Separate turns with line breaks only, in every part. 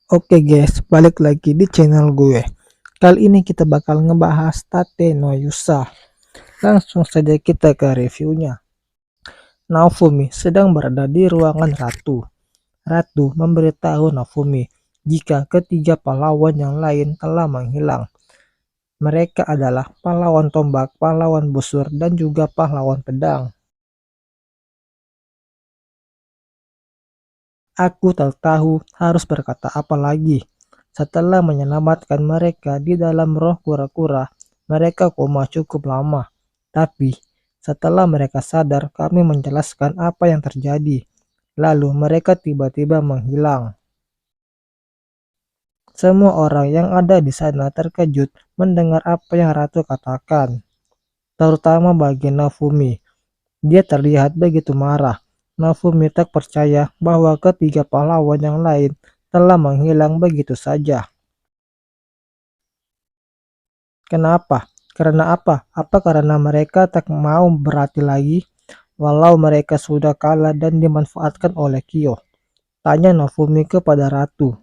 Oke guys, balik lagi di channel gue. Kali ini kita bakal ngebahas Tate no Yusa. Langsung saja kita ke reviewnya. Naofumi sedang berada di ruangan Ratu. Ratu memberitahu Naofumi jika ketiga pahlawan yang lain telah menghilang. Mereka adalah pahlawan tombak, pahlawan busur, dan juga pahlawan pedang. Aku tak tahu harus berkata apa lagi. Setelah menyelamatkan mereka di dalam roh kura-kura, mereka koma cukup lama. Tapi, setelah mereka sadar, kami menjelaskan apa yang terjadi. Lalu mereka tiba-tiba menghilang. Semua orang yang ada di sana terkejut mendengar apa yang Ratu katakan, terutama bagian Naofumi. Dia terlihat begitu marah. Naofumi tak percaya bahwa ketiga pahlawan yang lain telah menghilang begitu saja. Kenapa? Karena apa? Apa karena mereka tak mau berlatih lagi? Walau mereka sudah kalah dan dimanfaatkan oleh Kyo. Tanya Naofumi kepada Ratu.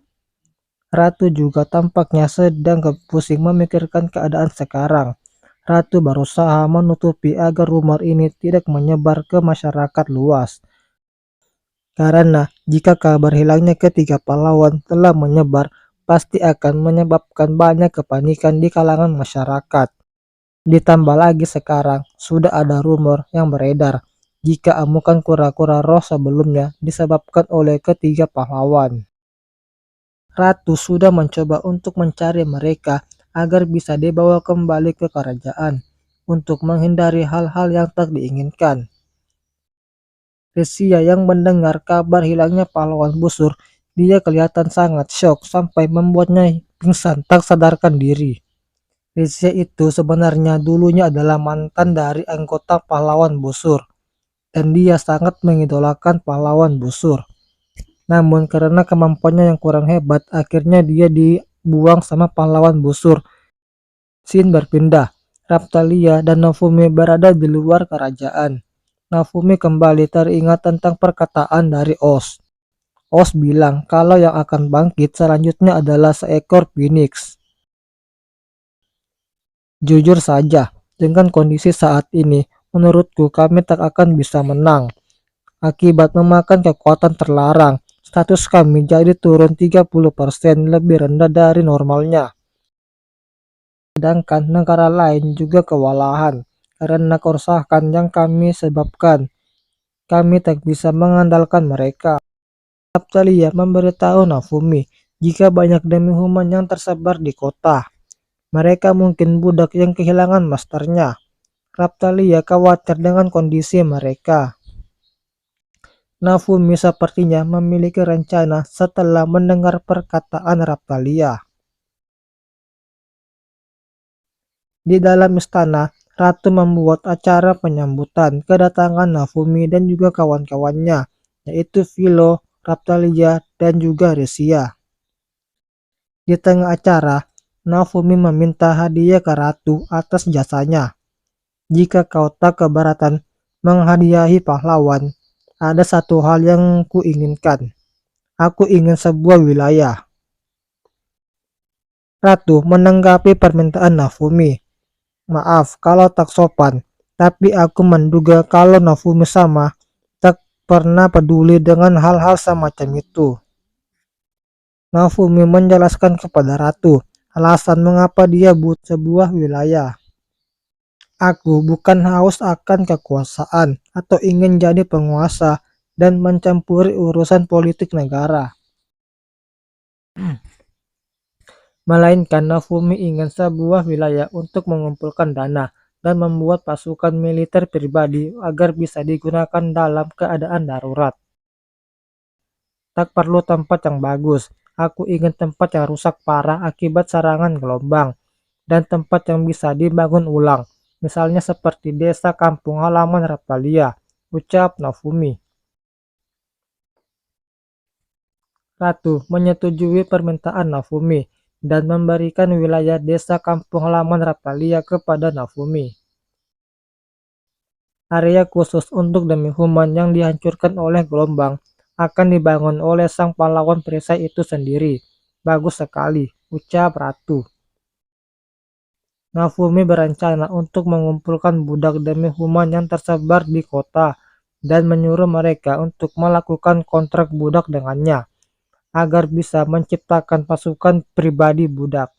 Ratu juga tampaknya sedang pusing memikirkan keadaan sekarang. Ratu berusaha menutupi agar rumor ini tidak menyebar ke masyarakat luas. Karena jika kabar hilangnya ketiga pahlawan telah menyebar, pasti akan menyebabkan banyak kepanikan di kalangan masyarakat. Ditambah lagi sekarang sudah ada rumor yang beredar jika amukan kura-kura roh sebelumnya disebabkan oleh ketiga pahlawan. Ratu sudah mencoba untuk mencari mereka agar bisa dibawa kembali ke kerajaan untuk menghindari hal-hal yang tak diinginkan. Resia yang mendengar kabar hilangnya pahlawan busur, dia kelihatan sangat syok sampai membuatnya pingsan tak sadarkan diri. Resia itu sebenarnya dulunya adalah mantan dari anggota pahlawan busur, dan dia sangat mengidolakan pahlawan busur. Namun karena kemampuannya yang kurang hebat, akhirnya dia dibuang sama pahlawan busur. Scene berpindah. Raptalia dan Naofumi berada di luar kerajaan. Naofumi kembali teringat tentang perkataan dari Oz. Oz bilang kalau yang akan bangkit selanjutnya adalah seekor phoenix. Jujur saja, dengan kondisi saat ini, menurutku kami tak akan bisa menang. Akibat memakan kekuatan terlarang, status kami jadi turun 30% lebih rendah dari normalnya. Sedangkan negara lain juga kewalahan karena kerusakan yang kami sebabkan. Kami tak bisa mengandalkan mereka. Raptalia memberitahu Naofumi jika banyak demi human yang tersebar di kota. Mereka mungkin budak yang kehilangan masternya. Raptalia khawatir dengan kondisi mereka. Naofumi sepertinya memiliki rencana setelah mendengar perkataan Raptalia. Di dalam istana, Ratu membuat acara penyambutan kedatangan Naofumi dan juga kawan-kawannya, yaitu Philo, Raptalia, dan juga Resia. Di tengah acara, Naofumi meminta hadiah ke Ratu atas jasanya. Jika kau tak keberatan menghadiahi pahlawan, ada satu hal yang kuinginkan. Aku ingin sebuah wilayah. Ratu menanggapi permintaan Naofumi. Maaf kalau tak sopan, tapi aku menduga kalau Naofumi sama tak pernah peduli dengan hal-hal semacam itu. Naofumi menjelaskan kepada Ratu alasan mengapa dia butuh sebuah wilayah. Aku bukan haus akan kekuasaan atau ingin jadi penguasa dan mencampuri urusan politik negara. Melainkan Naofumi ingin sebuah wilayah untuk mengumpulkan dana dan membuat pasukan militer pribadi agar bisa digunakan dalam keadaan darurat. Tak perlu tempat yang bagus, aku ingin tempat yang rusak parah akibat serangan gelombang, dan tempat yang bisa dibangun ulang, misalnya seperti desa kampung halaman Raptalia, ucap Naofumi. Ratu menyetujui permintaan Naofumi dan memberikan wilayah desa kampung halaman Raptalia kepada Naofumi. Area khusus untuk demi human yang dihancurkan oleh gelombang akan dibangun oleh sang pahlawan perisai itu sendiri. Bagus sekali, ucap ratu. Nafumi berencana untuk mengumpulkan budak demi human yang tersebar di kota dan menyuruh mereka untuk melakukan kontrak budak dengannya, agar bisa menciptakan pasukan pribadi budak.